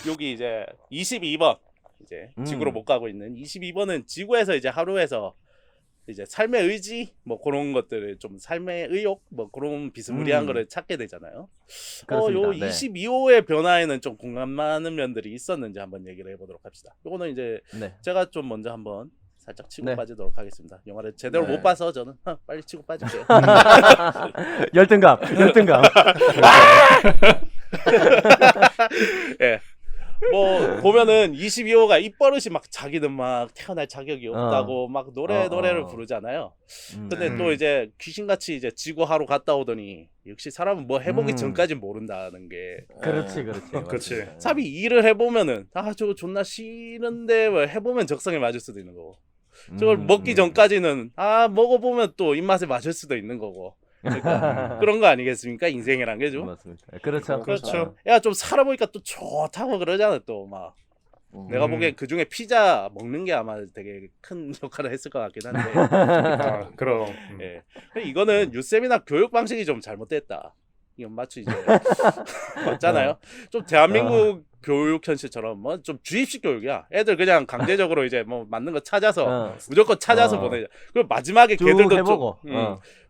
여기 이제 22번 이제 지구로 못 가고 있는 22번은 지구에서 이제 하루에서 이제 삶의 의지 뭐 그런 것들을 좀 삶의 의욕 뭐 그런 비스무리한 거를 찾게 되잖아요. 그렇습니다. 요 네. 22호의 변화에는 좀 공감 많은 면들이 있었는지 한번 얘기를 해보도록 합시다. 요거는 이제 네. 제가 좀 먼저 한번 살짝 치고 네. 빠지도록 하겠습니다. 영화를 제대로 네. 못 봐서 저는 빨리 치고 빠질게요. 열등감. 예. 뭐 보면은 22호가 입버릇이 막 자기는 막 태어날 자격이 없다고 막 노래를 부르잖아요. 근데 또 이제 귀신같이 이제 지구하러 갔다 오더니 역시 사람은 뭐 해보기 전까지 모른다는 게 그렇지. 그렇지. 사람이 일을 해보면은 저거 존나 싫은데 뭐 해보면 적성에 맞을 수도 있는 거고 저걸 먹기 전까지는 먹어보면 또 입맛에 맞을 수도 있는 거고 그러니까 그런 거 아니겠습니까? 인생이란 게 좀. 맞습니다. 그렇죠. 그렇죠. 야 좀 살아보니까 또 좋다고 그러잖아 또 막. 내가 보기엔 그 중에 피자 먹는 게 아마 되게 큰 역할을 했을 것 같긴 한데. 그럼. 예. 이거는 유쌤이나 교육 방식이 좀 잘못됐다. 이건 마치 이제 맞잖아요. 좀 대한민국 교육 현실처럼 뭐 좀 주입식 교육이야. 애들 그냥 강제적으로 이제 뭐 맞는 거 찾아서 무조건 찾아서 보내자. 그리고 마지막에 걔들도 해보고.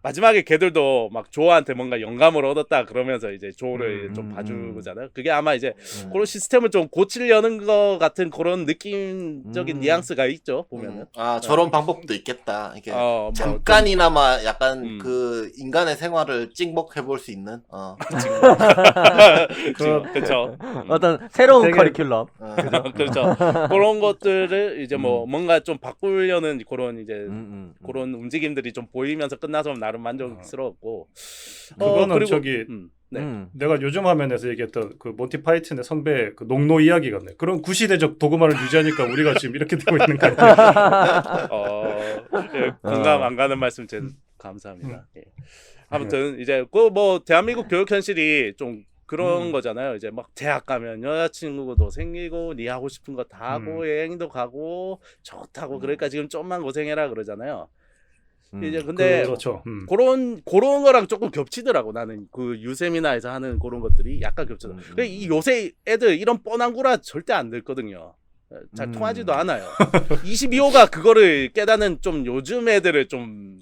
마지막에 걔들도 막 조한테 뭔가 영감을 얻었다 그러면서 이제 조를 좀 봐주잖아요. 그게 아마 이제 그런 시스템을 좀 고치려는 것 같은 그런 느낌적인 뉘앙스가 있죠 보면은. 저런 방법도 있겠다. 이게 뭐 잠깐이나마 약간 그 인간의 생활을 찍먹해 볼 수 있는. 그렇죠. 어떤 새로운 되게- 커리큘럼. 그렇죠. 그런 것들을 이제 뭐 뭔가 좀 바꾸려는 그런 이제 그런 움직임들이 좀 보이면서 끝나서 나름 만족스러웠고. 그거는 그리고 저기 네. 내가 요즘 화면에서 얘기했던 그 몬티 파이튼의 선배 그 농노 이야기 같네. 그런 구시대적 도구만을 유지하니까 우리가 지금 이렇게 되고 있는 거 아니야? 예, 공감 안 가는 말씀 감사합니다. 예. 아무튼 이제 그 뭐 대한민국 교육 현실이 좀 그런 거잖아요. 이제 막 대학 가면 여자친구도 생기고 네 하고 싶은 거 다 하고 여행도 가고 좋다고 그러니까 지금 좀만 고생해라 그러잖아요. 이제 근데 그렇죠. 그런 거랑 조금 겹치더라고. 나는 그 유세미나에서 하는 그런 것들이 약간 겹치더라고. 이 요새 애들 이런 뻔한 구라 절대 안 듣거든요. 잘 통하지도 않아요. 22호가 그거를 깨닫는 좀 요즘 애들을 좀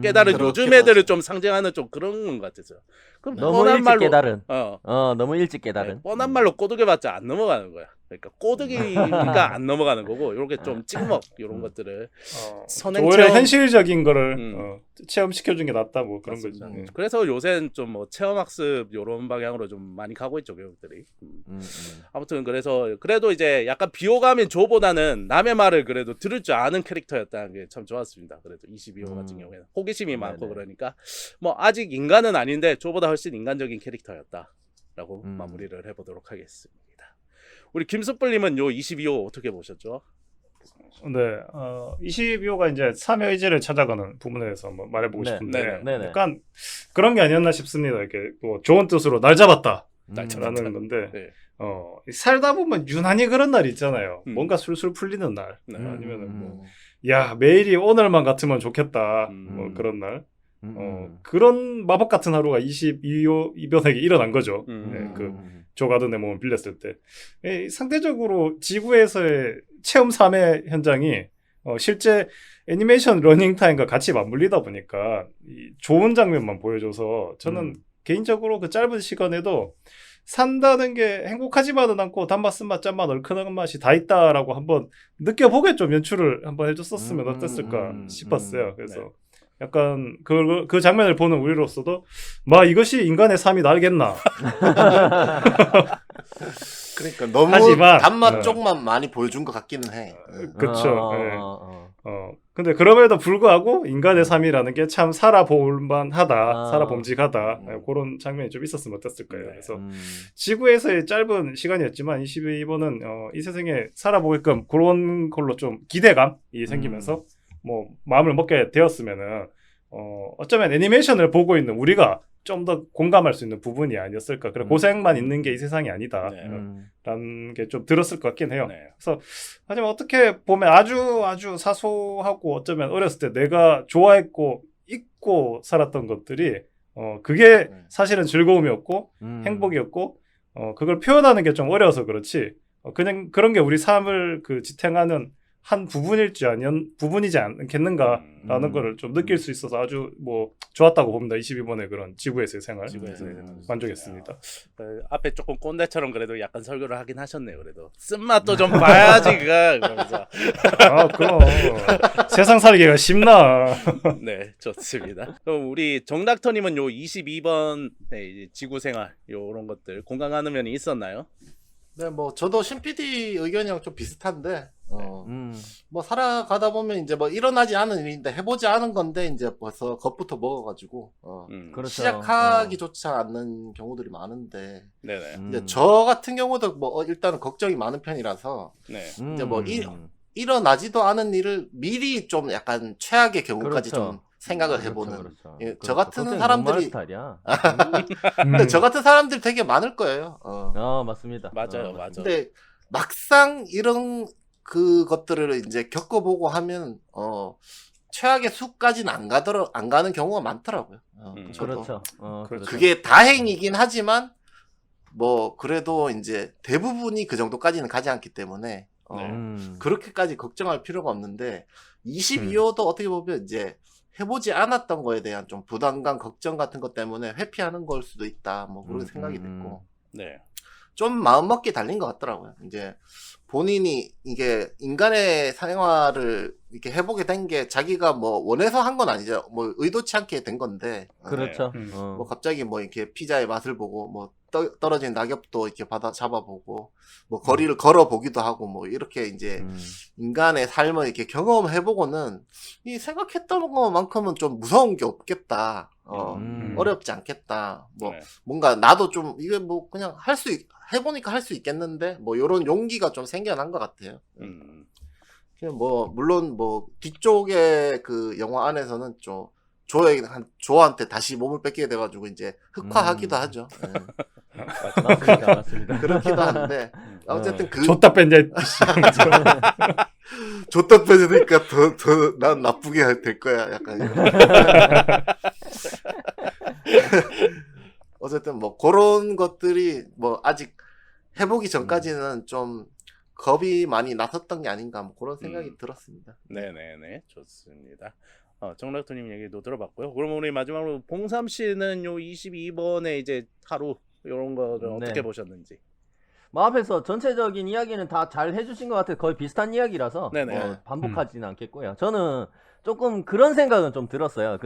깨달은 요즘 그렇게 애들을 맞아. 좀 상징하는 좀 그런 것 같았어요. 그럼 너무 뻔한 일찍 말로 깨달은. 어, 너무 일찍 깨달은. 뻔한 말로 꼬드겨봤자 안 넘어가는 거야. 그러니까 꼬드기가 안 넘어가는 거고 이렇게 좀 찍먹 이런 것들을 선행 오히려 체험 현실적인 거를 체험시켜준 게 낫다 뭐 그런 거지. 맞습니다. 그래서 요새는 좀 뭐 체험학습 이런 방향으로 좀 많이 가고 있죠 교육들이. 아무튼 그래서 그래도 이제 약간 비호감인 조보다는 남의 말을 그래도 들을 줄 아는 캐릭터였다는 게 참 좋았습니다. 그래도 22호 같은 경우에는 호기심이 많고 그러니까 뭐 아직 인간은 아닌데 조보다 훨씬 인간적인 캐릭터였다라고 마무리를 해보도록 하겠습니다. 우리 김숙불님은 요 22호 어떻게 보셨죠? 네, 22호가 이제 삼의 의지를 찾아가는 부분에 대해서 한번 말해보고 싶은데 약간 그런 게 아니었나 싶습니다. 이렇게 뭐 좋은 뜻으로 날 잡았다 라는 건데 살다 보면 유난히 그런 날이 있잖아요. 뭔가 술술 풀리는 날 아니면은 뭐 야 매일이 오늘만 같으면 좋겠다 뭐 그런 날 그런 마법 같은 하루가 22호 이변에게 일어난 거죠. 그 조가든의 몸을 빌렸을 때 상대적으로 지구에서의 체험 3회 현장이 실제 애니메이션 러닝타임과 같이 맞물리다 보니까 좋은 장면만 보여줘서 저는 개인적으로 그 짧은 시간에도 산다는 게 행복하지만은 않고 단맛, 쓴맛, 짠맛, 얼큰한 맛이 다 있다라고 한번 느껴보게 좀 연출을 한번 해줬었으면 어땠을까 싶었어요. 그래서 약간 그 장면을 보는 우리로서도 이것이 인간의 삶이 날겠나. 그러니까 너무 하지만, 단맛 쪽만 많이 보여준 것 같기는 해. 그렇죠. 근데 그럼에도 불구하고 인간의 삶이라는 게 참 살아볼만하다, 살아봄직하다 그런 장면이 좀 있었으면 어땠을까요? 그래서 지구에서의 짧은 시간이었지만 22번은 이 세상에 살아보게끔 그런 걸로 좀 기대감이 생기면서 뭐 마음을 먹게 되었으면은 어쩌면 애니메이션을 보고 있는 우리가 좀 더 공감할 수 있는 부분이 아니었을까. 그래 고생만 있는 게 이 세상이 아니다. 라는 게 좀 들었을 것 같긴 해요. 그래서 하지만 어떻게 보면 아주 사소하고 어쩌면 어렸을 때 내가 좋아했고 잊고 살았던 것들이 그게 사실은 즐거움이었고 행복이었고 그걸 표현하는 게 좀 어려워서 그렇지 그냥 그런 게 우리 삶을 그 지탱하는 한 부분이지 않겠는가라는 거를 좀 느낄 수 있어서 아주 뭐 좋았다고 봅니다. 22번의 그런 지구에서의 생활 만족했습니다. 앞에 조금 꼰대처럼 그래도 약간 설교를 하긴 하셨네요. 그래도 쓴맛도 좀 봐야지 그러면서. 그럼 세상 살기가 쉽나. 네, 좋습니다. 그럼 우리 정닥터님은 요 22번 이제 지구 생활 요런 것들 공감하는 면이 있었나요? 네, 뭐 저도 신 PD 의견이랑 좀 비슷한데 뭐 살아가다 보면 이제 뭐 일어나지 않은 일인데 해보지 않은 건데 이제 벌써 겁부터 먹어가지고 그렇죠. 시작하기조차 않는 경우들이 많은데 네네. 이제 저 같은 경우도 뭐 일단은 걱정이 많은 편이라서 네. 이제 뭐 일어나지도 않은 일을 미리 좀 약간 최악의 경우까지 그렇죠. 좀 생각을 해보는 그렇죠. 예, 저 같은 걱정이 사람들이 너무 많은 스타일이야. 근데 저 같은 사람들이 되게 많을 거예요. 맞습니다. 맞아요, 맞아요. 근데 막상 이런 그것들을 이제 겪어보고 하면 최악의 수까지는 안 가는 경우가 많더라고요. 저도. 그렇죠. 그렇죠. 그게 다행이긴 하지만 뭐 그래도 이제 대부분이 그 정도까지는 가지 않기 때문에 그렇게까지 걱정할 필요가 없는데 22호도 어떻게 보면 이제 해보지 않았던 거에 대한 좀 부담감, 걱정 같은 것 때문에 회피하는 걸 수도 있다. 뭐 그런 생각이 됐고. 네. 좀 마음먹기 달린 것 같더라고요. 이제 본인이 이게 인간의 생활을 이렇게 해보게 된 게 자기가 뭐 원해서 한 건 아니죠. 뭐 의도치 않게 된 건데. 그렇죠. 뭐 갑자기 뭐 이렇게 피자의 맛을 보고 뭐 떨어진 낙엽도 이렇게 잡아보고 뭐 거리를 걸어보기도 하고 뭐 이렇게 이제 인간의 삶을 이렇게 경험해보고는 이 생각했던 것만큼은 좀 무서운 게 없겠다. 어렵지 않겠다. 뭐 네. 뭔가 나도 좀 이게 뭐 그냥 해보니까 할 수 있겠는데 뭐 이런 용기가 좀 생겨난 것 같아요. 그냥 뭐 물론 뭐 뒤쪽에 그 영화 안에서는 좀 조한테 다시 몸을 뺏기게 돼가지고 이제 흑화하기도 하죠. 맞습니다. 그렇기도 한데 어쨌든 줬다 뺀자 줬다 빼주니까 더 난 나쁘게 될 거야. 약간 이런. 어쨌든 뭐 그런 것들이 뭐 아직 해보기 전까지는 좀 겁이 많이 났었던 게 아닌가 뭐 그런 생각이 들었습니다. 네네네, 좋습니다. 정락토님 얘기도 들어봤고요. 그럼 우리 마지막으로 봉삼 씨는 요 22번에 이제 하루 이런 거를 어떻게 보셨는지. 뭐 앞에서 전체적인 이야기는 다 잘 해주신 것 같아요. 거의 비슷한 이야기라서 네네. 반복하지는 않겠고요. 저는 조금 그런 생각은 좀 들었어요.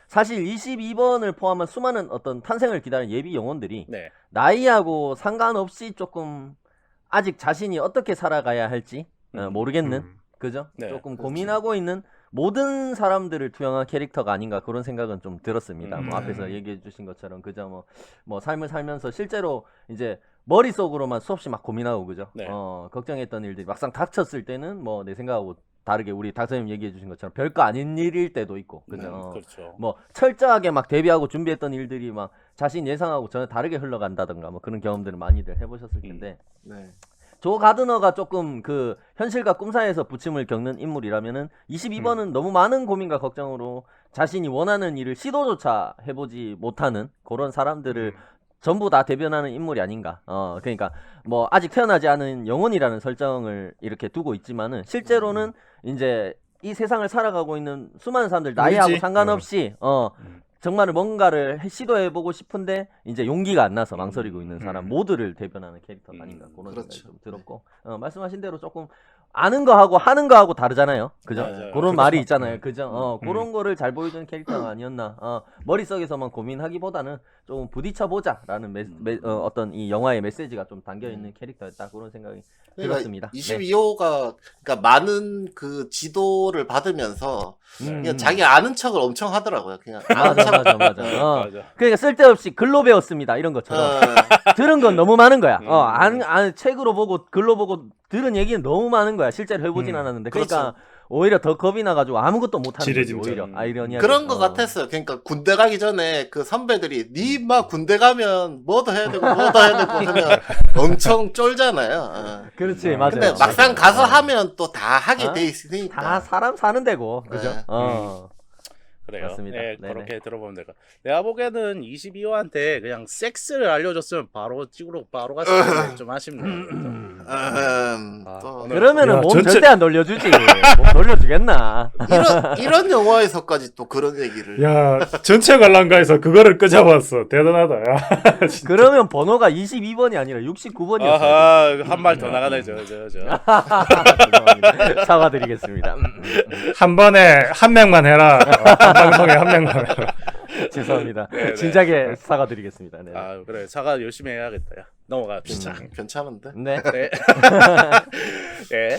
사실 22번을 포함한 수많은 어떤 탄생을 기다리는 예비 영혼들이 네. 나이하고 상관없이 조금 아직 자신이 어떻게 살아가야 할지 모르겠는 그죠? 네, 조금 그렇죠. 고민하고 있는 모든 사람들을 투영한 캐릭터가 아닌가 그런 생각은 좀 들었습니다. 뭐 앞에서 얘기해 주신 것처럼 그죠? 뭐 삶을 살면서 실제로 이제 머릿속으로만 수없이 막 고민하고 그죠? 네. 걱정했던 일들이 막상 닥쳤을 때는 뭐 내 생각하고 다르게 우리 닥터님 얘기해 주신 것처럼 별거 아닌 일일 때도 있고 그죠? 그렇죠. 뭐 철저하게 막 대비하고 준비했던 일들이 막 자신 예상하고 전혀 다르게 흘러간다던가 뭐 그런 경험들을 많이들 해보셨을 텐데 네. 조 가드너가 조금 그 현실과 꿈 사이에서 부침을 겪는 인물이라면은 22번은 너무 많은 고민과 걱정으로 자신이 원하는 일을 시도조차 해보지 못하는 그런 사람들을 전부 다 대변하는 인물이 아닌가. 그러니까 뭐 아직 태어나지 않은 영혼이라는 설정을 이렇게 두고 있지만은 실제로는 이제 이 세상을 살아가고 있는 수많은 사람들 나이하고 모르지. 상관없이 정말 뭔가를 시도해보고 싶은데 이제 용기가 안 나서 망설이고 있는 사람 모두를 대변하는 캐릭터가 아닌가 그런 그렇죠. 생각이 좀 들었고 말씀하신 대로 조금 아는 거하고 하는 거하고 다르잖아요. 그죠? 맞아요. 그런 말이 있잖아요. 그죠? 그런 거를 잘 보여주는 캐릭터가 아니었나. 머릿속에서만 고민하기보다는 좀 부딪혀보자라는 어떤 이 영화의 메시지가 좀 담겨있는 캐릭터였다. 그런 생각이 들었습니다. 22호가 그러니까 많은 그 지도를 받으면서 그냥 자기 아는 척을 엄청 하더라고요. 그냥 아는 척. 맞아. 맞아. 그러니까 쓸데없이 글로 배웠습니다. 이런 것처럼. 들은 건 너무 많은 거야. 책으로 보고 글로 보고 들은 얘기는 너무 많은 거야. 실제로 해보진 않았는데. 그러니까 그렇죠. 오히려 더 겁이 나가지고 아무것도 못하는 거지. 지레짐작. 오히려 아이러니하게. 그런 것 같았어요. 그러니까 군대 가기 전에 그 선배들이 니 막 군대 가면 뭐도 해야 되고 하면 엄청 쫄잖아요. 그렇지, 맞아요. 근데 막상 가서 하면 또 다 하게 돼 있으니까. 다 사람 사는 데고, 그죠? 네. 그래요. 맞습니다. 네, 네네. 그렇게 들어보면 될까. 내가 보기에는 22호한테 그냥 섹스를 알려줬으면 바로 찍으러 바로 갔을 텐데 좀 아쉽네. 또 그러면은 야, 몸 전체- 절대 안 돌려주지. 몸 돌려주겠나? 이런 영화에서까지 또 그런 얘기를. 야 전체 관람가에서 그거를 끄잡았어. 대단하다. 야. 진짜. 그러면 번호가 22번이 아니라 69번이었어요. 아하, 한 말 더 나가네 저. 죄송합니다. 사과드리겠습니다. 한 번에 한 명만 해라. 한 방송에 한 명만 해라. 죄송합니다. 네, 네. 진작에 사과드리겠습니다. 네. 아 그래 사과 열심히 해야겠다. 야. 넘어갑시다. 괜찮은데? 네. 네. 네.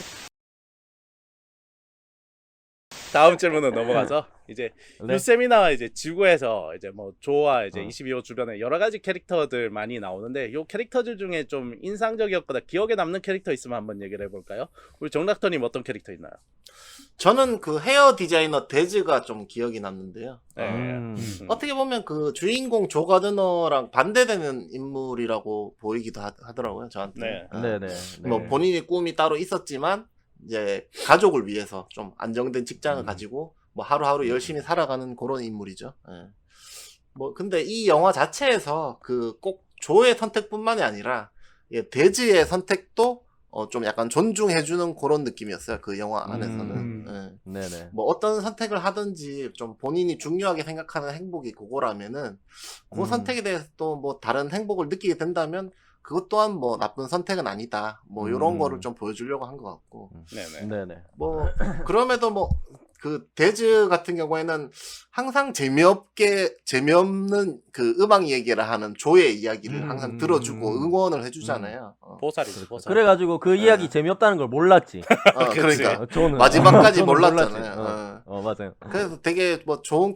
다음 질문은 넘어가서 이제 네. 유세미나와 이제 지구에서 이제 뭐 조와 이제 어. 22호 주변에 여러 가지 캐릭터들 많이 나오는데 요 캐릭터들 중에 좀 인상적이었거나 기억에 남는 캐릭터 있으면 한번 얘기를 해볼까요? 우리 정닥터님 어떤 캐릭터 있나요? 저는 그 헤어 디자이너 데즈가 좀 기억이 남는데요. 네. 어떻게 보면 그 주인공 조 가드너랑 반대되는 인물이라고 보이기도 하더라고요, 저한테. 네. 네네. 뭐 본인의 꿈이 따로 있었지만 이제 가족을 위해서 좀 안정된 직장을 가지고 뭐 하루하루 열심히 살아가는 그런 인물이죠. 예. 뭐 근데 이 영화 자체에서 그 꼭 조의 선택뿐만이 아니라 데즈의 선택도 좀 약간 존중해주는 그런 느낌이었어요. 그 영화 안에서는. 예. 네네. 뭐 어떤 선택을 하든지 좀 본인이 중요하게 생각하는 행복이 그거라면은 그 선택에 대해서 또 뭐 다른 행복을 느끼게 된다면 그것 또한 뭐 나쁜 선택은 아니다. 뭐 이런 거를 좀 보여주려고 한 것 같고. 네네. 네네. 뭐 그럼에도 뭐 그 데즈 같은 경우에는 항상 재미없는 그 음악 얘기를 하는 조의 이야기를 항상 들어주고 응원을 해주잖아요. 보살이지 보살. 그래가지고 그 이야기 재미없다는 걸 몰랐지. 그러니까 저는 마지막까지 저는 몰랐잖아요. 맞아요. 그래서 되게 뭐 좋은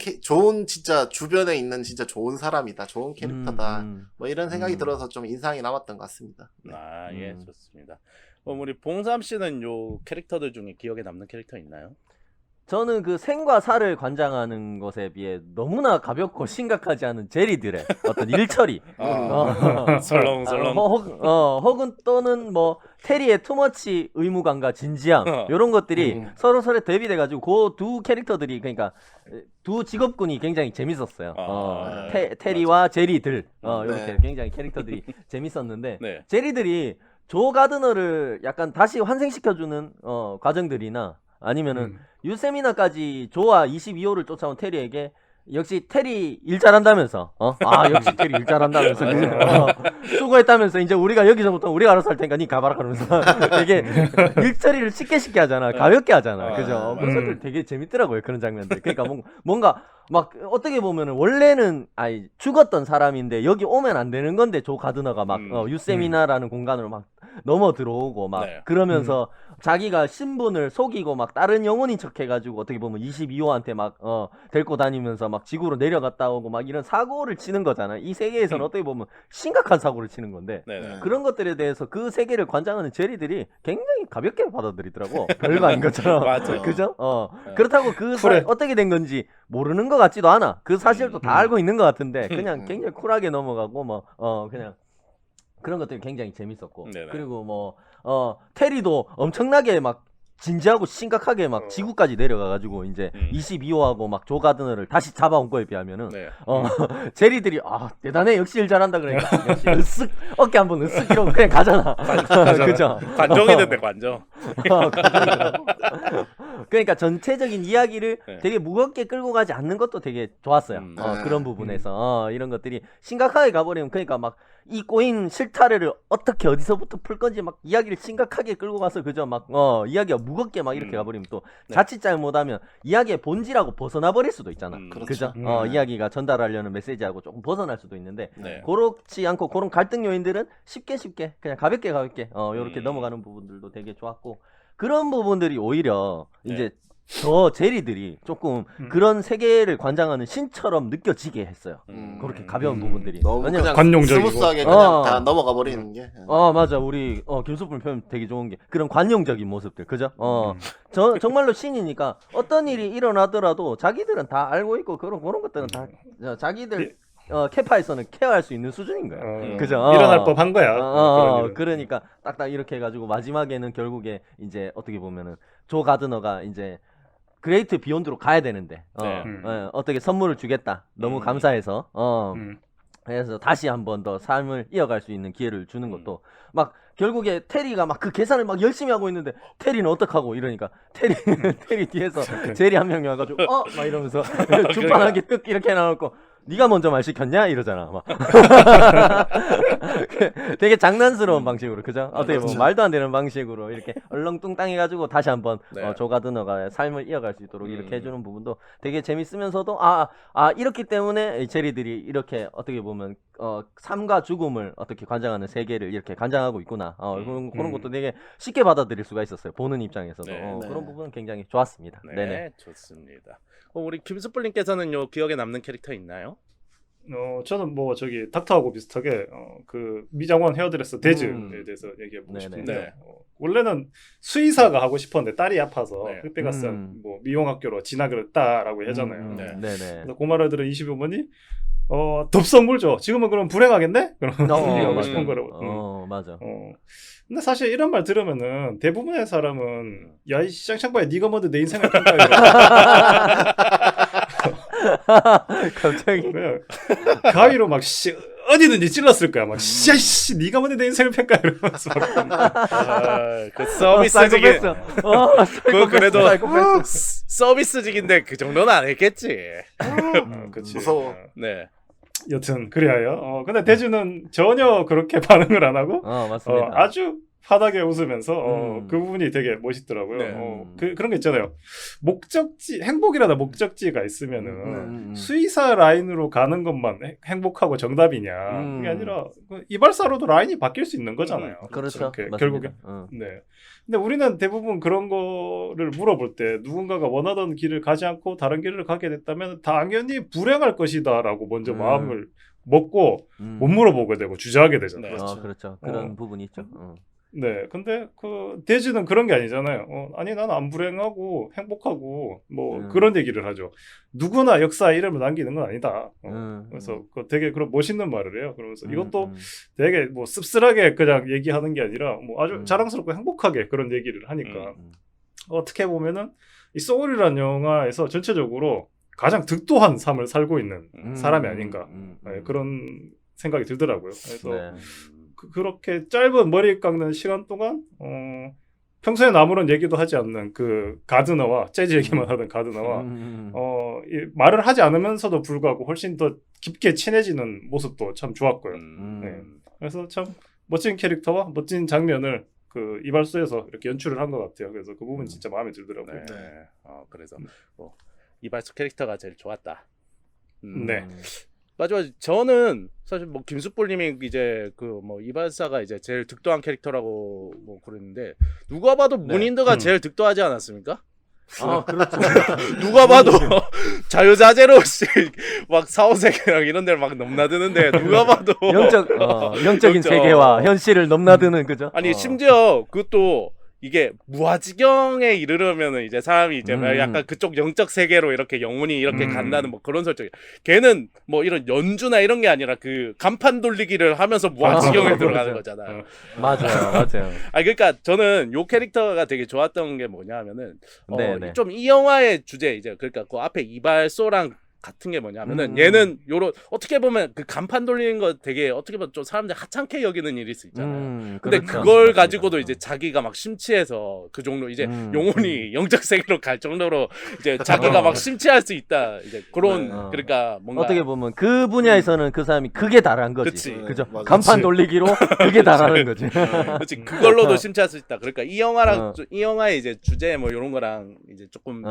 진짜 주변에 있는 진짜 좋은 사람이다, 좋은 캐릭터다. 뭐 이런 생각이 들어서 좀 인상이 남았던 것 같습니다. 네. 아 예 좋습니다. 우리 봉삼 씨는 요 캐릭터들 중에 기억에 남는 캐릭터 있나요? 저는 그 생과 사를 관장하는 것에 비해 너무나 가볍고 심각하지 않은 제리들의 어떤 일처리. 설렁설렁. 혹은 또는 뭐 테리의 투머치 의무감과 진지함 이런 것들이 서로 대비돼가지고 그 두 캐릭터들이 그러니까 두 직업군이 굉장히 재밌었어요. 테리와 제리들 이렇게 굉장히 캐릭터들이 재밌었는데 네. 제리들이 조 가드너를 약간 다시 환생시켜주는 과정들이나 아니면은 유세미나까지 조와 22호를 쫓아온 테리에게 역시 테리 일 잘한다면서 역시 테리 일 잘한다면서 수고했다면서 이제 우리가 여기서부터 우리가 알아서 할 테니까 니 가봐라 그러면서 되게 일처리를 쉽게 하잖아. 가볍게 하잖아. 그죠? 그런 것들 되게 재밌더라고요. 그런 장면들. 그러니까 뭔가 막 어떻게 보면은 원래는 죽었던 사람인데 여기 오면 안 되는 건데 조 가드너가 막 유세미나라는 공간으로 막 넘어 들어오고 막 그러면서 자기가 신분을 속이고 막 다른 영혼인 척 해가지고 어떻게 보면 22호한테 막 데리고 다니면서 막 지구로 내려갔다 오고 막 이런 사고를 치는 거잖아. 이 세계에서는 어떻게 보면 심각한 사고를 치는 건데 그런 것들에 대해서 그 세계를 관장하는 제리들이 굉장히 가볍게 받아들이더라고. 별거 아닌 것처럼. 맞아. 그죠? 그렇다고 어떻게 된 건지 모르는 것 같지도 않아. 그 사실도 다 알고 있는 것 같은데 그냥 굉장히 쿨하게 넘어가고 뭐 그냥 그런 것들이 굉장히 재밌었고 그리고 뭐 테리도 엄청나게 막 진지하고 심각하게 막 지구까지 내려가가지고 이제 22호하고 막 조 가드너를 다시 잡아온 거에 비하면은 제리들이 대단해 역시 일 잘한다 그러니까 역시 으쓱 어깨 한번 으쓱 이러고 그냥 가잖아. 그죠? 관종이던데 관종. 그러니까 전체적인 이야기를 되게 무겁게 끌고 가지 않는 것도 되게 좋았어요. 그런 부분에서 이런 것들이 심각하게 가버리면 그러니까 막 이 꼬인 실타래를 어떻게 어디서부터 풀 건지 막 이야기를 심각하게 끌고 가서 그죠? 막 이야기가 무겁게 막 이렇게 가버리면 또 자칫 잘못하면 이야기의 본질하고 벗어나 버릴 수도 있잖아. 그죠? 이야기가 전달하려는 메시지하고 조금 벗어날 수도 있는데 그렇지 않고 그런 갈등 요인들은 쉽게 그냥 가볍게 이렇게 넘어가는 부분들도 되게 좋았고 그런 부분들이 오히려 이제 저 제리들이 조금 그런 세계를 관장하는 신처럼 느껴지게 했어요. 그렇게 가벼운 부분들이. 너무 그냥 관용적이고. 스무스하게 그냥 다 넘어가 버리는 게. 맞아. 우리 김수풀 표현 되게 좋은 게 그런 관용적인 모습들. 그죠? 정말로 신이니까 어떤 일이 일어나더라도 자기들은 다 알고 있고 그런 것들은 다 자기들 캐파에서는 케어할 수 있는 수준인 거야. 그죠? 일어날 법한 거야. 그러니까 딱딱 이렇게 해가지고 마지막에는 결국에 이제 어떻게 보면은 조 가드너가 이제 그레이트 비욘드로 가야 되는데 네. 어떻게 선물을 주겠다. 너무 감사해서 그래서 다시 한 번 더 삶을 이어갈 수 있는 기회를 주는 것도 막 결국에 테리가 막 그 계산을 막 열심히 하고 있는데 테리는 어떡하고 이러니까 테리 뒤에서 제리 한 명이 와가지고 막 이러면서 주판하게 뜩 이렇게 해놔놓고 네가 먼저 말 시켰냐 이러잖아 막 되게 장난스러운 방식으로 그죠? 어떻게 보면 말도 안 되는 방식으로 이렇게 얼렁뚱땅 해가지고 다시 한번 네. 조가드너가 삶을 이어갈 수 있도록 이렇게 해주는 부분도 되게 재밌으면서도 이렇기 때문에 이 제리들이 이렇게 어떻게 보면 삶과 죽음을 어떻게 관장하는 세계를 이렇게 관장하고 있구나 그런 것도 되게 쉽게 받아들일 수가 있었어요 보는 입장에서도 네. 그런 부분은 굉장히 좋았습니다. 네, 네네. 좋습니다. 우리 김수풀님께서는 요 기억에 남는 캐릭터 있나요? 저는 뭐 저기 닥터하고 비슷하게 그 미장원 헤어드레서 데즈에 대해서 얘기해보고 싶은데 원래는 수의사가 하고 싶었는데 딸이 아파서 네. 그때 가서 뭐 미용학교로 진학을 했다라고 하잖아요. 네. 네네. 그래서 그 말을 들은 25번이 덥성물 줘. 지금은 그럼 불행하겠네? 그럼 우리가 하고 싶은 거라고. 맞아. 근데 사실 이런 말 들으면은 대부분의 사람은 야이 쌍창바야 네가 먼저 내 인생을 평가해. 갑자기 그냥 가위로 막 어디든지 찔렀을 거야. 막 씨 네가 먼저 내 인생을 평가해 이러면서. 그 서비스직인 그 그래도 사이코패스. 서비스직인데 그 정도는 안 했겠지. 그치. 무서워. 네. 여튼 그래요. 근데 대주는 전혀 그렇게 반응을 안 하고 맞습니다. 아주 파닥에 웃으면서 그 부분이 되게 멋있더라고요. 네. 그런 게 있잖아요. 행복이라다 목적지가 있으면은 수의사 라인으로 가는 것만 행복하고 정답이냐. 그게 아니라 이발사로도 라인이 바뀔 수 있는 거잖아요. 그렇죠. 결국에. 네. 근데 우리는 대부분 그런 거를 물어볼 때 누군가가 원하던 길을 가지 않고 다른 길을 가게 됐다면 당연히 불행할 것이다라고 먼저 마음을 먹고 못 물어보게 되고 주저하게 되잖아요. 네. 그렇죠. 그런 부분이 있죠. 네, 근데 그 대지는 그런 게 아니잖아요. 아니 난 안 불행하고 행복하고 뭐 그런 얘기를 하죠. 누구나 역사에 이름을 남기는 건 아니다. 그래서 그 되게 그런 멋있는 말을 해요. 그러면서 이것도 되게 뭐 씁쓸하게 그냥 얘기하는 게 아니라 뭐 아주 자랑스럽고 행복하게 그런 얘기를 하니까 어떻게 보면은 이 소울이라는 영화에서 전체적으로 가장 득도한 삶을 살고 있는 사람이 아닌가 그런 생각이 들더라고요. 그래서. 네. 그렇게 짧은 머리 깎는 시간 동안 평소에 아무런 얘기도 하지 않는 그 가드너와 재즈 얘기만 하던 가드너와 말을 하지 않으면서도 불구하고 훨씬 더 깊게 친해지는 모습도 참 좋았고요. 네. 그래서 참 멋진 캐릭터와 멋진 장면을 그 이발소에서 이렇게 연출을 한 것 같아요. 그래서 그 부분 진짜 마음에 들더라고요. 네. 그래서 이발소 캐릭터가 제일 좋았다. 네. 맞아. 저는 사실 뭐 김수볼님이 이제 그 뭐 이발사가 이제 제일 득도한 캐릭터라고 뭐 그랬는데 누가 봐도 문인드가 제일 득도하지 않았습니까? 그렇죠. 누가 봐도 자유자재로 막 사후세계랑 이런 데를 막 넘나드는데 누가 봐도 영적인 세계와 현실을 넘나드는 그죠? 아니 심지어 그것도 이게 무아지경에 이르려면은 이제 사람이 이제 약간 그쪽 영적 세계로 이렇게 영혼이 이렇게 간다는 뭐 그런 설정이. 걔는 뭐 이런 연주나 이런 게 아니라 그 간판 돌리기를 하면서 무아지경에 들어가는 거잖아요. 맞아요. 그러니까 저는 요 캐릭터가 되게 좋았던 게 뭐냐면은 좀 이 영화의 주제 이제 그러니까 그 앞에 이발소랑 같은 게 뭐냐면은 얘는 요런 어떻게 보면 그 간판 돌리는 거 되게 어떻게 보면 좀 사람들이 하찮게 여기는 일일 수 있잖아요. 근데 그렇죠. 그걸 가지고도 이제 자기가 막 심취해서 그 정도 이제 영혼이 영적 세계로 갈 정도로 이제 자기가 막 심취할 수 있다. 이제 그런 그러니까 뭔가 어떻게 보면 그 분야에서는 그 사람이 그게 다란 거지. 그죠? 맞아. 간판 돌리기로 그게 다라는 거지. 그렇지. 그걸로도 심취할 수 있다. 그러니까 이 영화랑 이 영화의 이제 주제 뭐 이런 거랑 이제 조금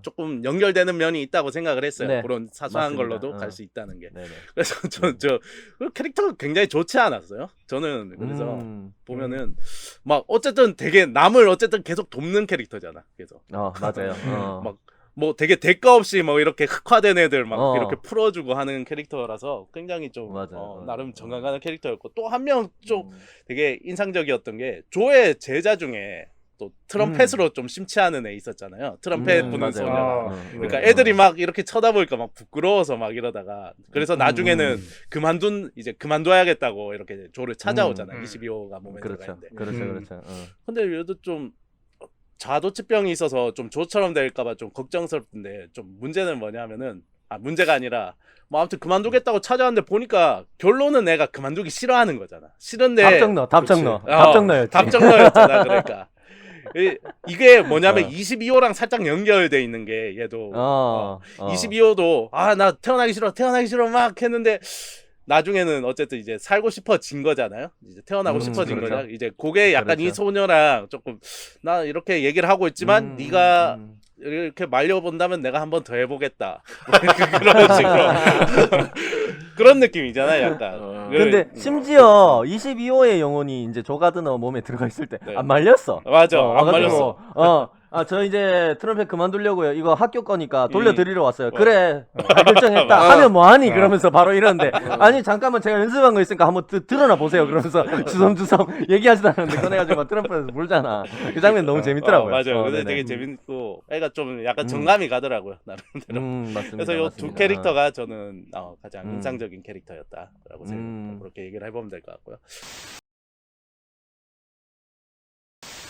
조금 연결되는 면이 있다고 생각을 했어요. 네. 그런 사소한 맞습니다. 걸로도 갈 수 있다는 게. 네네. 그래서 저 캐릭터가 굉장히 좋지 않았어요. 저는 그래서 보면은 막 어쨌든 되게 남을 어쨌든 계속 돕는 캐릭터잖아. 계속. 맞아요. 막 뭐 되게 대가 없이 뭐 이렇게 흑화된 애들 막 이렇게 풀어주고 하는 캐릭터라서 굉장히 좀 나름 정감 가는 캐릭터였고 또 한 명 좀 되게 인상적이었던 게 조의 제자 중에 또 트럼펫으로 좀 심취하는 애 있었잖아요. 트럼펫 부는 소녀. 그러니까 애들이 막 이렇게 쳐다보니까 막 부끄러워서 막 이러다가 그래서 나중에는 그만둬야겠다고 이렇게 조를 찾아오잖아요. 22호가 몸에 들어가 있는데. 그렇죠. 근데 얘도 좀 자도치병이 있어서 좀 조처럼 될까봐 좀 걱정스럽던데 좀 문제는 뭐냐면은 문제가 아니라 뭐 아무튼 그만두겠다고 찾아왔는데 보니까 결론은 내가 그만두기 싫어하는 거잖아. 싫은데 답정 넣어야지. 답정너였잖아. 그러니까 이게 뭐냐면 22호랑 살짝 연결돼 있는 게 얘도 22호도 나 태어나기 싫어 막 했는데 나중에는 어쨌든 이제 살고 싶어진 거잖아요. 이제 태어나고 싶어진 그렇죠. 거죠. 이제 그게 약간 그렇죠. 이 소녀랑 조금 나 이렇게 얘기를 하고 있지만 네가 이렇게 말려본다면 내가 한 번 더 해보겠다. 그런 식으로 그런 느낌이잖아요, 약간. 근데 심지어 22호의 영혼이 이제 조 가드너 몸에 들어가 있을 때 안 말렸어. 맞아, 안 와가지고, 말렸어. 저 이제 트럼펫 그만두려고요. 이거 학교 거니까 돌려드리러 왔어요. 그래, 다 결정했다. 하면 뭐하니? 그러면서 바로 이러는데, 아니 잠깐만 제가 연습한 거 있으니까 한번 드러나 보세요. 그러면서 주섬주섬 얘기하지도 않았는데 꺼내가지고 트럼펫에서 물잖아. 그 장면 너무 재밌더라고요. 맞아요. 근데 되게 재밌고 애가 좀 약간 정감이 가더라고요, 나름대로. 맞습니다. 그래서 이 두 캐릭터가 저는 가장 음. 인상적인 캐릭터였다라고 생각합니다. 그렇게 얘기를 해보면 될 것 같고요.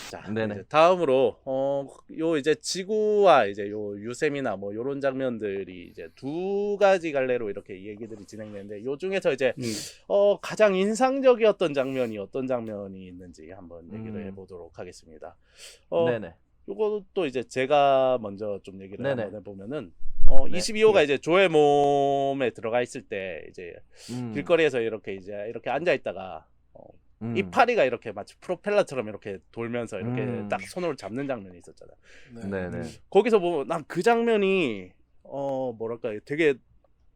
자, 네네. 이제 다음으로 요 이제 지구와 이제 요 유셈이나 뭐 요런 장면들이 이제 두 가지 갈래로 이렇게 얘기들이 진행되는데 요 중에서 이제 가장 인상적이었던 장면이 어떤 장면이 있는지 한번 얘기를 해보도록 하겠습니다. 네네. 요것도 이제 제가 먼저 좀 얘기를 네네. 한번 해보면은 네. 22호가 이제 조의 몸에 들어가 있을 때 이제 길거리에서 이렇게 앉아 있다가 이파리가 이렇게 마치 프로펠러처럼 이렇게 돌면서 이렇게 딱 손으로 잡는 장면이 있었잖아요. 네네. 거기서 보면 난 그 장면이 뭐랄까 되게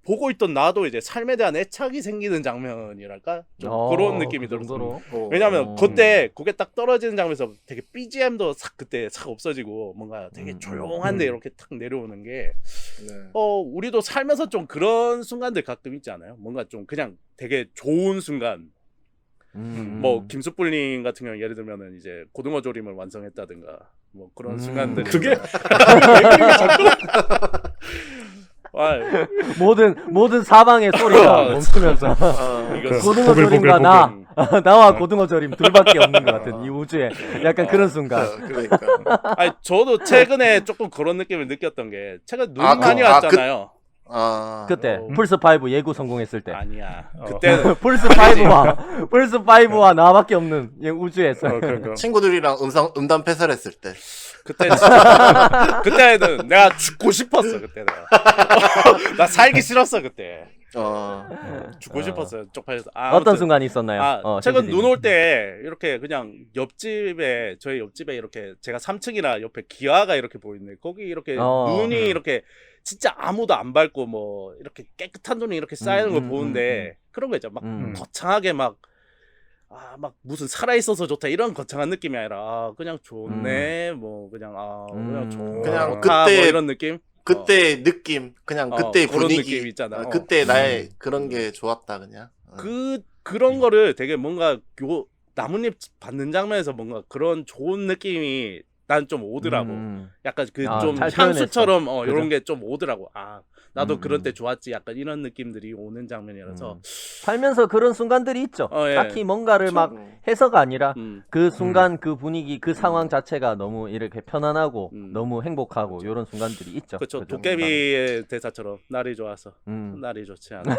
보고 있던 나도 이제 삶에 대한 애착이 생기는 장면이랄까 좀 그런 느낌이 들었어요. 왜냐하면 그때 그게 딱 떨어지는 장면에서 되게 BGM도 그때 싹 없어지고 뭔가 되게 조용한데 이렇게 탁 내려오는 게 우리도 살면서 좀 그런 순간들 가끔 있지 않아요? 뭔가 좀 그냥 되게 좋은 순간. 뭐 김숯불님 같은 경우 예를 들면은 이제 고등어 조림을 완성했다든가 뭐 그런 순간들 그게 모든 사방의 소리가 멈추면서 고등어 조림과 나와 고등어 조림 둘밖에 없는 것 같은 이 우주에 약간 그런 순간. 그러니까. 아니 저도 최근에 조금 그런 느낌을 느꼈던 게 최근 눈이 많이 왔잖아요. 그때 플스5 예고 성공했을 때. 아니야. 그때는 플스5와 나밖에 없는 우주에서. 그러니까. 친구들이랑 음담 패설했을 때. 그때는 내가 죽고 싶었어. 그때 내가 나 살기 싫었어 그때. 죽고 싶었어요. 쪽팔려서. 어떤 순간이 있었나요? 최근 눈 올 때 이렇게 그냥 저희 옆집에 이렇게 제가 3층이라 옆에 기와가 이렇게 보이는데 거기 이렇게 눈이 이렇게 진짜 아무도 안 밟고 뭐 이렇게 깨끗한 눈이 이렇게 쌓이는 걸 보는데 그런 거 있죠. 막 거창하게 막 무슨 살아있어서 좋다 이런 거창한 느낌이 아니라 그냥 좋네 뭐 그냥 그냥 좋다 그냥 그때 뭐 이런 느낌. 그때 느낌 그냥 그때 그런 분위기 느낌 있잖아. 그때 나의 그런 게 좋았다 그냥. 그런 거를 되게 뭔가 나뭇잎 받는 장면에서 뭔가 그런 좋은 느낌이 난 좀 오더라고. 약간 그 좀 향수처럼 이런 게 좀 오더라고. 나도 그런 때 좋았지. 약간 이런 느낌들이 오는 장면이라서 살면서 그런 순간들이 있죠. 딱히 뭔가를 막 해서가 아니라 그 순간 그 분위기 그 상황 자체가 너무 이렇게 편안하고 너무 행복하고 이런 순간들이 있죠. 그렇죠. 도깨비의 대사처럼 날이 좋아서 날이 좋지 않아.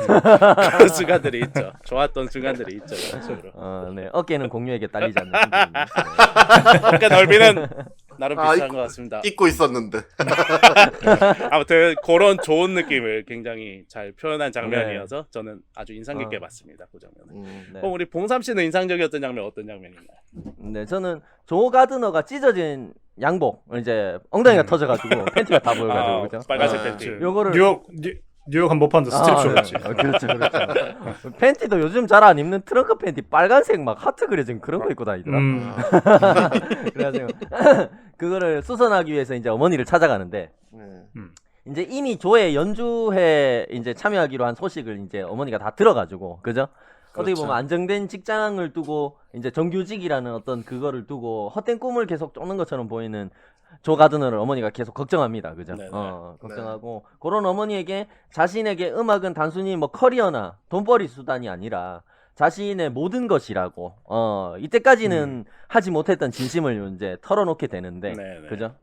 그런 순간들이 있죠. 좋았던 순간들이 있죠. 네. 어깨는 공유에게 딸리지 않는 어깨 넓이는 나름 비슷한 것 같습니다. 잊고 있었는데. 아무튼 그런 좋은 느낌을 굉장히 잘 표현한 장면이어서 저는 아주 인상 깊게 봤습니다. 그 장면은. 그럼 우리 봉삼 씨는 인상적이었던 장면 어떤 장면인가요? 네, 저는 조 가드너가 찢어진 양복 이제 엉덩이가 터져가지고 팬티가 다 보여가지고 그죠? 빨간색 팬티. 요거를 뉴욕 한복판도 스트립쇼였지. 그렇죠. 팬티도 요즘 잘 안 입는 트렁크 팬티 빨간색 막 하트 그려진 그런 거 입고 다니더라. 그래가지고 그거를 수선하기 위해서 이제 어머니를 찾아가는데 이제 이미 조의 연주회 이제 참여하기로 한 소식을 이제 어머니가 다 들어가지고 그죠? 어떻게 보면 안정된 직장을 두고 이제 정규직이라는 어떤 그거를 두고 헛된 꿈을 계속 쫓는 것처럼 보이는 조 가드너를 어머니가 계속 걱정합니다. 그죠? 걱정하고 그런 어머니에게 자신에게 음악은 단순히 뭐 커리어나 돈벌이 수단이 아니라 자신의 모든 것이라고 이때까지는 하지 못했던 진심을 이제 털어놓게 되는데 네네. 그죠?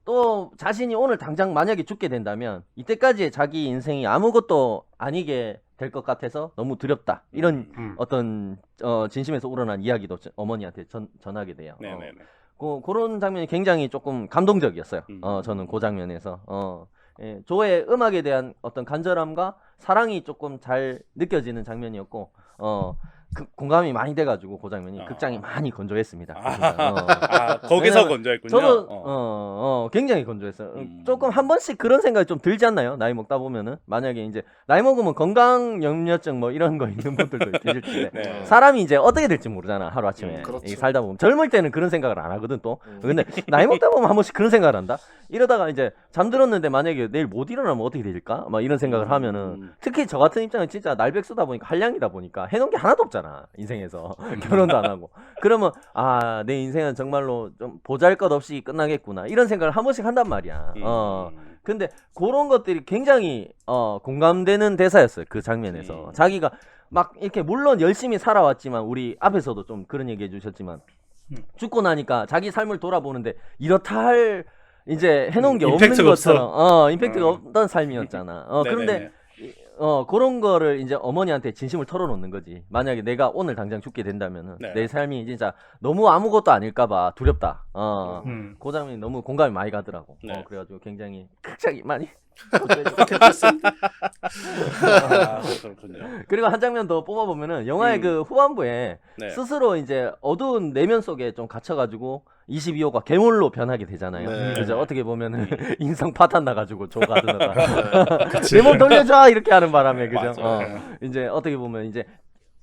또 자신이 오늘 당장 만약에 죽게 된다면 이때까지의 자기 인생이 아무것도 아니게 될 것 같아서 너무 두렵다 이런 어떤 진심에서 우러난 이야기도 어머니한테 전하게 돼요. 네네네. 그런 장면이 굉장히 조금 감동적이었어요. 저는 그 장면에서 예, 조의 음악에 대한 어떤 간절함과 사랑이 조금 잘 느껴지는 장면이었고 공감이 많이 돼가지고 그 장면이 극장이 많이 건조했습니다. 거기서 건조했군요. 저도 굉장히 건조했어요. 조금 한 번씩 그런 생각이 좀 들지 않나요? 나이 먹다 보면은 만약에 이제 나이 먹으면 건강 염려증 뭐 이런 거 있는 분들도 계실 텐데 네. 사람이 이제 어떻게 될지 모르잖아 하루 아침에 그렇죠. 살다 보면 젊을 때는 그런 생각을 안 하거든 또. 근데 나이 먹다 보면 한 번씩 그런 생각을 한다. 이러다가 이제 잠들었는데 만약에 내일 못 일어나면 어떻게 될까? 막 이런 생각을 하면은 특히 저 같은 입장은 진짜 날백수다 보니까 한량이다 보니까 해놓은 게 하나도 없잖아 인생에서 결혼도 안 하고 그러면 내 인생은 정말로 좀 보잘것없이 끝나겠구나 이런 생각을 한 번씩 한단 말이야. 근데 그런 것들이 굉장히 공감되는 대사였어요 그 장면에서. 자기가 막 이렇게 물론 열심히 살아왔지만 우리 앞에서도 좀 그런 얘기 해주셨지만 죽고 나니까 자기 삶을 돌아보는데 이렇다 할 이제 해놓은 게 없는 임팩트가 것처럼 임팩트가 없던 삶이었잖아. 그런데 네네네. 그런 거를 이제 어머니한테 진심을 털어놓는 거지. 만약에 내가 오늘 당장 죽게 된다면은 네. 내 삶이 진짜 너무 아무것도 아닐까봐 두렵다. 그 장면이 너무 공감이 많이 가더라고. 네. 그래가지고 굉장히 극장이 많이 그렇군요. 그리고 한 장면 더 뽑아보면은 영화의 그 후반부에 네. 스스로 이제 어두운 내면 속에 좀 갇혀가지고 22호가 괴물로 변하게 되잖아요. 네. 그죠? 어떻게 보면은 인성 파탄 나가지고 조 가드너가 내 몸 돌려줘 이렇게 하는 바람에 그죠? 맞아요. 이제 어떻게 보면 이제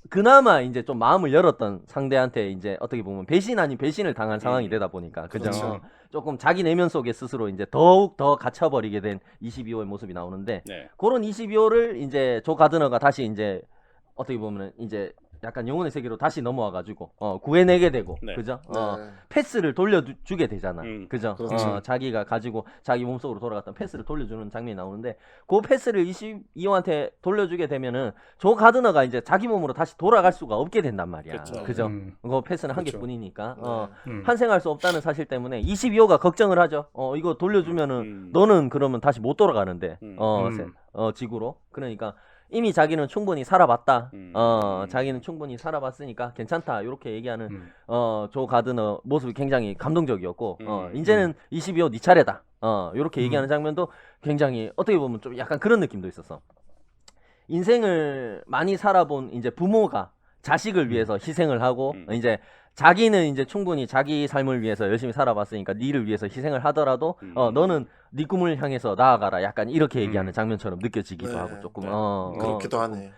그나마 이제 좀 마음을 열었던 상대한테 이제 어떻게 보면 배신 아닌 배신을 당한 상황이 되다 보니까 그죠? 그렇죠. 조금 자기 내면 속에 스스로 이제 더욱 더 갇혀버리게 된 22호의 모습이 나오는데 네. 그런 22호를 이제 조 가드너가 다시 이제 어떻게 보면 이제 약간 영혼의 세계로 다시 넘어와가지고 구해내게 되고 네. 그죠? 네. 패스를 돌려주게 되잖아. 그죠? 그렇죠. 자기가 가지고 자기 몸속으로 돌아갔던 패스를 돌려주는 장면이 나오는데 그 패스를 22호한테 돌려주게 되면은 조 가드너가 이제 자기 몸으로 다시 돌아갈 수가 없게 된단 말이야. 그쵸. 그죠? 그 패스는 한 그쵸. 개뿐이니까 네. 환생할 수 없다는 사실 때문에 22호가 걱정을 하죠. 이거 돌려주면은 너는 그러면 다시 못 돌아가는데 지구로. 그러니까 이미 자기는 충분히 살아봤다. 자기는 충분히 살아봤으니까 괜찮다. 이렇게 얘기하는 조 가드너 모습이 굉장히 감동적이었고 이제는 22호 네 차례다. 이렇게 얘기하는 장면도 굉장히 어떻게 보면 좀 약간 그런 느낌도 있었어. 인생을 많이 살아본 이제 부모가 자식을 위해서 희생을 하고 이제 자기는 이제 충분히 자기 삶을 위해서 열심히 살아봤으니까 니를 위해서 희생을 하더라도 너는 네 꿈을 향해서 나아가라. 약간 이렇게 얘기하는 장면처럼 느껴지기도 네. 하고 조금 그렇기도 하네.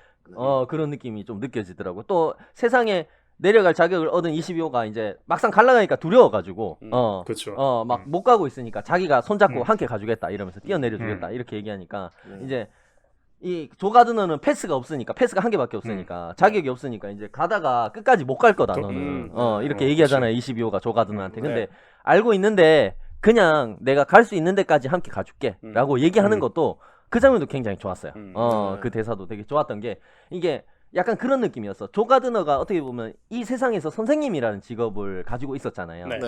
그런 느낌이 좀 느껴지더라고. 또 세상에 내려갈 자격을 얻은 22호가 이제 막상 갈라가니까 두려워가지고 그렇죠. 막 못 가고 있으니까 자기가 손잡고 함께 가주겠다 이러면서 뛰어내려 주겠다 이렇게 얘기하니까 이제 이 조 가드너는 패스가 없으니까 패스가 한 개밖에 없으니까 자격이 없으니까 이제 가다가 끝까지 못 갈 거다 너는 이렇게 얘기하잖아요 22호가 조 가드너한테. 근데 알고 있는데 그냥 내가 갈 수 있는 데까지 함께 가줄게 라고 얘기하는 것도 그 장면도 굉장히 좋았어요. 그 대사도 되게 좋았던 게 이게 약간 그런 느낌이었어. 조 가드너가 어떻게 보면 이 세상에서 선생님이라는 직업을 가지고 있었잖아요. 네.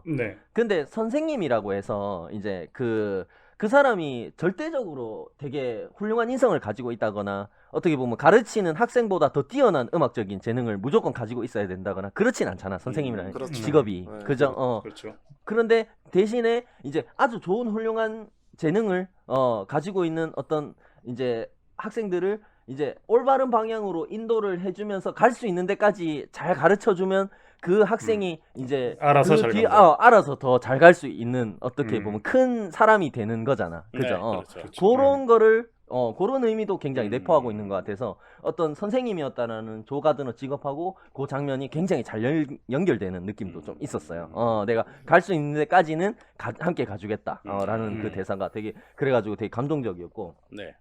네. 근데 선생님이라고 해서 이제 그 사람이 절대적으로 되게 훌륭한 인성을 가지고 있다거나 어떻게 보면 가르치는 학생보다 더 뛰어난 음악적인 재능을 무조건 가지고 있어야 된다거나 그렇진 않잖아 선생님이라는 그렇죠. 직업이. 네. 그죠? 그렇죠. 그런데 대신에 이제 아주 좋은 훌륭한 재능을 가지고 있는 어떤 이제 학생들을 이제 올바른 방향으로 인도를 해주면서 갈 수 있는 데까지 잘 가르쳐주면 그 학생이 이제 알아서 그 잘 뒤- 간다. 알아서 더 잘 갈 수 있는 어떻게 보면 큰 사람이 되는 거잖아. 그죠? 네, 그렇죠. 그런 거를 그런 의미도 굉장히 내포하고 있는 것 같아서 어떤 선생님이었다라는 조 가드너 직업하고 그 장면이 굉장히 잘 연결되는 느낌도 좀 있었어요. 내가 갈 수 있는 데까지는 함께 가주겠다. 라는 그 대사가 되게 그래가지고 되게 감동적이었고 네.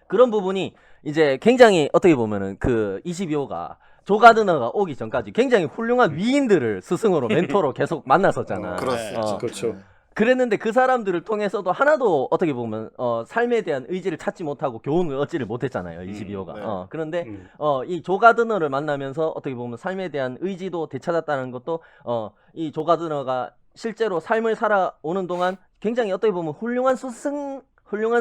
그런 부분이 이제 굉장히 어떻게 보면은 그 22호가 조 가드너가 오기 전까지 굉장히 훌륭한 위인들을 스승으로 멘토로 계속 만났었잖아. 그렇죠. 어, 그렇죠. 그랬는데 그 사람들을 통해서도 하나도 어떻게 보면 삶에 대한 의지를 찾지 못하고 교훈을 얻지를 못했잖아요. 22호가. 네. 그런데 이 조 가드너를 만나면서 어떻게 보면 삶에 대한 의지도 되찾았다는 것도 이 조 가드너가 실제로 삶을 살아오는 동안 굉장히 어떻게 보면 훌륭한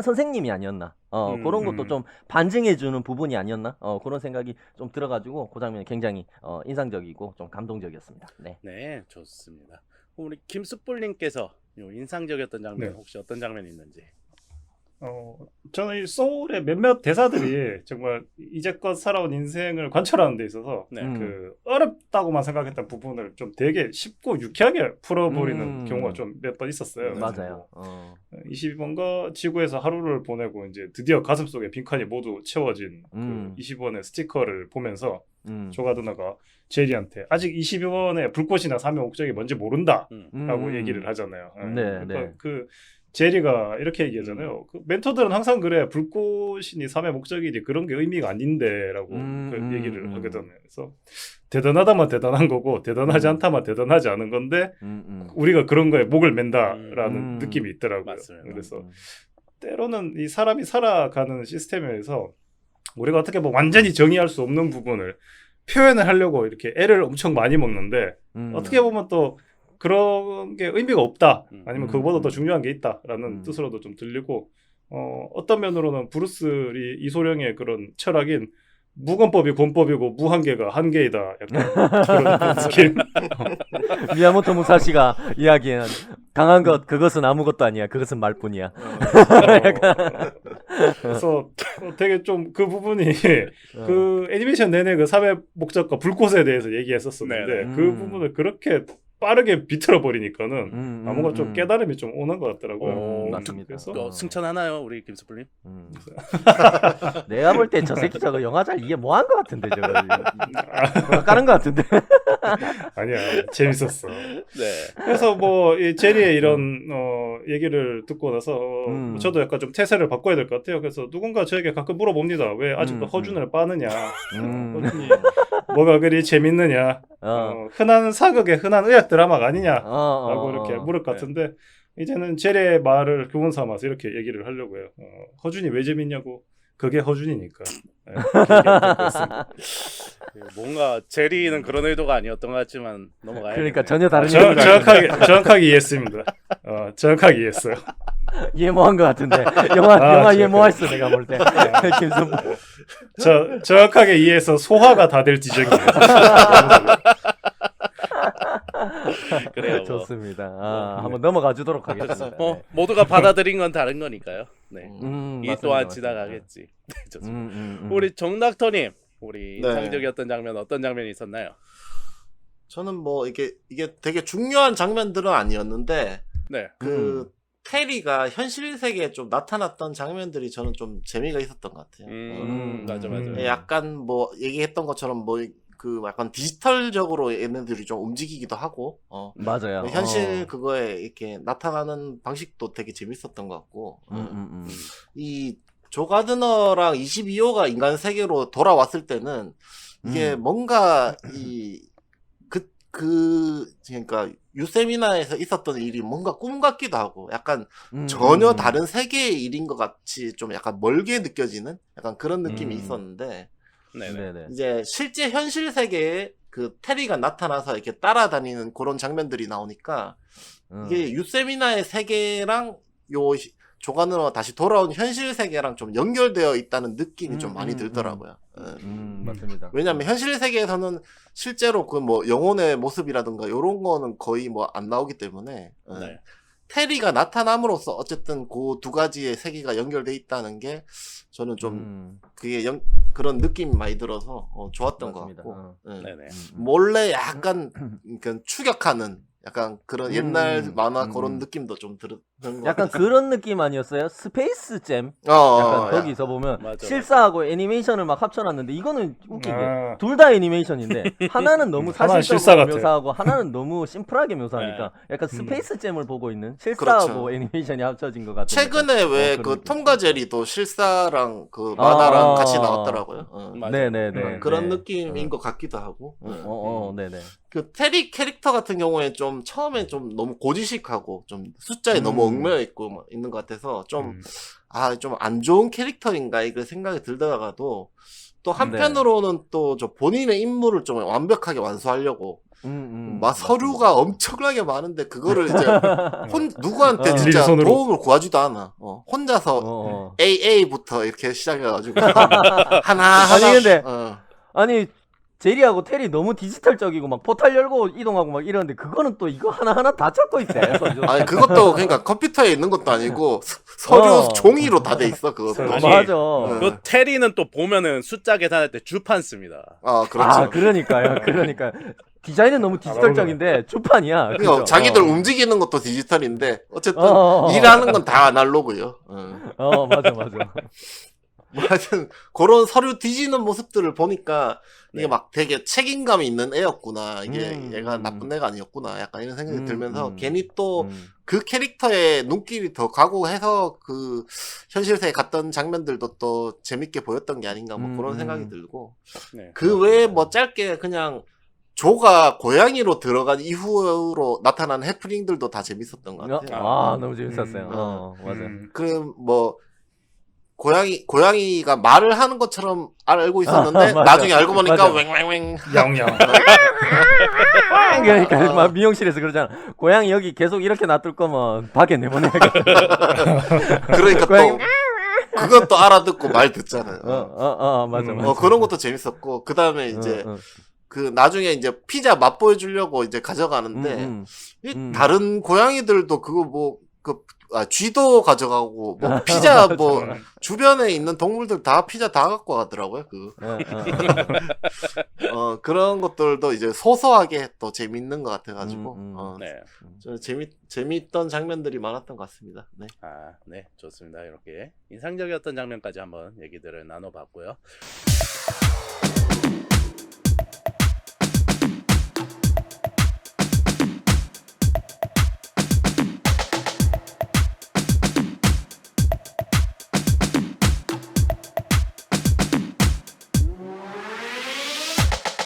선생님이 아니었나. 그런 것도 좀 반증해주는 부분이 아니었나. 그런 생각이 좀 들어가지고 그 장면이 굉장히 인상적이고 좀 감동적이었습니다. 네. 네, 좋습니다. 우리 김숯불님께서 인상적이었던 장면 네. 혹시 어떤 장면이 있는지. 저는 이 소울의 몇몇 대사들이 정말 이제껏 살아온 인생을 관찰하는 데 있어서 네. 그 어렵다고만 생각했던 부분을 좀 되게 쉽고 유쾌하게 풀어버리는 경우가 좀 몇 번 있었어요. 맞아요. 22번가 지구에서 하루를 보내고 이제 드디어 가슴속에 빈칸이 모두 채워진 그 20원의 스티커를 보면서 조 가드너가 제리한테 아직 22원의 불꽃이나 삶의 목적이 뭔지 모른다라고 얘기를 하잖아요. 네, 그러니까 네. 그 제리가 이렇게 얘기하잖아요. 그 멘토들은 항상 그래. 불꽃이니 삶의 목적이니 그런 게 의미가 아닌데라고 그 얘기를 하거든요. 그래서 대단하다만 대단한 거고 대단하지 않다만 대단하지 않은 건데 우리가 그런 거에 목을 맨다라는 느낌이 있더라고요. 맞습니다. 그래서 때로는 이 사람이 살아가는 시스템에서 우리가 어떻게 보면 완전히 정의할 수 없는 부분을 표현을 하려고 이렇게 애를 엄청 많이 먹는데 어떻게 보면 또 그런 게 의미가 없다. 아니면 그거보다 더 중요한 게 있다라는 뜻으로도 좀 들리고 어떤 면으로는 브루스 리 이소룡의 그런 철학인 무건법이 권법이고 무한계가 한계이다. 약간 그런 느낌. 미야모토 무사시가 이야기한 강한 것 그것은 아무것도 아니야. 그것은 말뿐이야. 그래서 되게 좀 그 부분이 그 애니메이션 내내 그 사회 목적과 불꽃에 대해서 얘기했었었는데 그 부분을 그렇게 빠르게 비틀어 버리니까는 아무가 좀 깨달음이 좀 오는 것 같더라고요. 맞습니다. 그래서 승천하나요, 우리 김수풀님? 내가 볼 때 저 새끼 저거 영화 잘 이해 뭐 한 것 같은데 저거 까는 것 같은데. 아니야 재밌었어. 네. 그래서 뭐 이 제리의 이런 얘기를 듣고 나서 저도 약간 좀 태세를 바꿔야 될 것 같아요. 그래서 누군가 저에게 가끔 물어봅니다. 왜 아직도 허준을 빠느냐? 허준이 뭐가 그리 재밌느냐? 흔한 사극의 흔한 의학 드라마가 아니냐라고 이렇게 물을 것 같은데 이제는 제리의 말을 교훈 삼아서 이렇게 얘기를 하려고 해요. 허준이 왜 재밌냐고. 그게 허준이니까. 네, 뭔가 제리는 그런 의도가 아니었던 것 같지만 넘어가야. 그러니까 전혀 다른 의도가 정확하게 이해했습니다. 정확하게 이해했어요. 이해 뭐 한 것 같은데 영화 이해 뭐 했어 내가 볼 때. 정확하게 이해해서 소화가 다 될 지적이에요. 그래요. 뭐. 좋습니다. 한번 넘어가 주도록 하겠습니다. 네. 모두가 받아들인 건 다른 거니까요. 네. 이 맞습니다, 또한 맞습니다. 지나가겠지. 좋습니다. 우리 정닥터님, 우리 네. 인상적이었던 장면 어떤 장면이 있었나요? 저는 뭐 이게 되게 중요한 장면들은 아니었는데 네. 그 테리가 현실 세계에 좀 나타났던 장면들이 저는 좀 재미가 있었던 것 같아요. 맞아. 약간 뭐 얘기했던 것처럼 뭐 그 약간 디지털적으로 얘네들이 좀 움직이기도 하고, 맞아요. 현실 그거에 이렇게 나타나는 방식도 되게 재밌었던 것 같고, 이 조 가드너랑 22호가 인간 세계로 돌아왔을 때는 이게 뭔가 그러니까 유세미나에서 있었던 일이 뭔가 꿈 같기도 하고 약간 전혀 다른 세계의 일인 것 같이 좀 약간 멀게 느껴지는 약간 그런 느낌이 있었는데 네네. 이제 실제 현실 세계에 그 테리가 나타나서 이렇게 따라다니는 그런 장면들이 나오니까 이게 유세미나의 세계랑 조 가드너가 다시 돌아온 현실 세계랑 좀 연결되어 있다는 느낌이 좀 많이 들더라고요. 맞습니다. 왜냐면 현실 세계에서는 실제로 그 뭐 영혼의 모습이라든가 이런 거는 거의 뭐 안 나오기 때문에 네. 테리가 나타남으로써 어쨌든 그 두 가지의 세계가 연결돼 있다는 게 저는 좀 그게 그런 느낌이 많이 들어서 좋았던 맞습니다. 것 같고 네네. 몰래 약간 그러니까 추격하는 약간 그런 옛날 만화 그런 느낌도 좀 약간 그런 느낌 아니었어요? 스페이스 잼? 어, 약간 거기서 보면 맞아, 실사하고 애니메이션을 막 합쳐놨는데 이거는 웃긴 게 아. 둘 다 애니메이션인데 하나는 너무 하나는 실사 사실적으로 같아. 묘사하고 하나는 너무 심플하게 묘사하니까 약간 스페이스 잼을 보고 있는 실사하고 그렇죠. 애니메이션이 합쳐진 것 같은 최근에 왜 그런 그 느낌. 톰과 제리도 실사랑 그 만화랑 같이 나왔더라고요. 맞아요. 네네네. 그런 느낌인 것 같기도 하고. 네네. 그 테리 캐릭터 같은 경우에 좀 처음에 좀 너무 고지식하고 좀 숫자에 너무 얽매여 있고 막 있는 것 같아서 좀 좀 안 좋은 캐릭터인가 이그 생각이 들다가도 또 한편으로는 또 저 본인의 임무를 좀 완벽하게 완수하려고 막 서류가 엄청나게 많은데 그거를 이제 누구한테 진짜 일일이 손으로. 도움을 구하지도 않아. 혼자서 AA부터 이렇게 시작해가지고 하나 아니, 근데 어. 아니 제리하고 테리 너무 디지털적이고 막 포탈 열고 이동하고 막 이러는데 그거는 또 이거 하나하나 다 찾고 있대. 아니 그것도 그러니까 컴퓨터에 있는 것도 아니고 서류 종이로 다 돼 있어 그것도. 아니, 맞아. 그 테리는 또 보면은 숫자 계산할 때 주판 씁니다. 그렇죠. 그러니까요. 디자인은 너무 디지털적인데 주판이야. 그러니까 그죠? 자기들 움직이는 것도 디지털인데 어쨌든 어. 일하는 건 다 아날로그요. 맞아. 뭐 하여튼 그런 서류 뒤지는 모습들을 보니까 이게 막 되게 책임감이 있는 애였구나. 이게 얘가 나쁜 애가 아니었구나. 약간 이런 생각이 들면서 괜히 또 그 캐릭터의 눈길이 더 가고 해서 그 현실 세계에 갔던 장면들도 또 재밌게 보였던 게 아닌가 뭐 그런 생각이 들고 그 외에 뭐 짧게 그냥 조가 고양이로 들어간 이후로 나타난 해프닝들도 다 재밌었던 것 같아요. 너무 재밌었어요. 맞아. 그 뭐 고양이가 말을 하는 것처럼 알고 있었는데 맞아. 나중에 알고 보니까 맞아. 웽웽웽 양양. 그러니까 막 미용실에서 그러잖아. 고양이 여기 계속 이렇게 놔둘 거면 밖에 내보내야겠다. 그러니까 고양이 또 그것도 알아듣고 말 듣잖아요. 맞아. 그런 것도 재밌었고 그 다음에 이제 그 나중에 이제 피자 맛보여 주려고 이제 가져가는데 다른 고양이들도 그거 뭐 쥐도 가져가고 뭐 피자 뭐 주변에 있는 동물들 다 피자 다 갖고 가더라고요. 그런 것들도 이제 소소하게 또 재밌는 것 같아가지고 재밌던 장면들이 많았던 것 같습니다. 네. 네, 좋습니다. 이렇게 인상적이었던 장면까지 한번 얘기들을 나눠봤고요.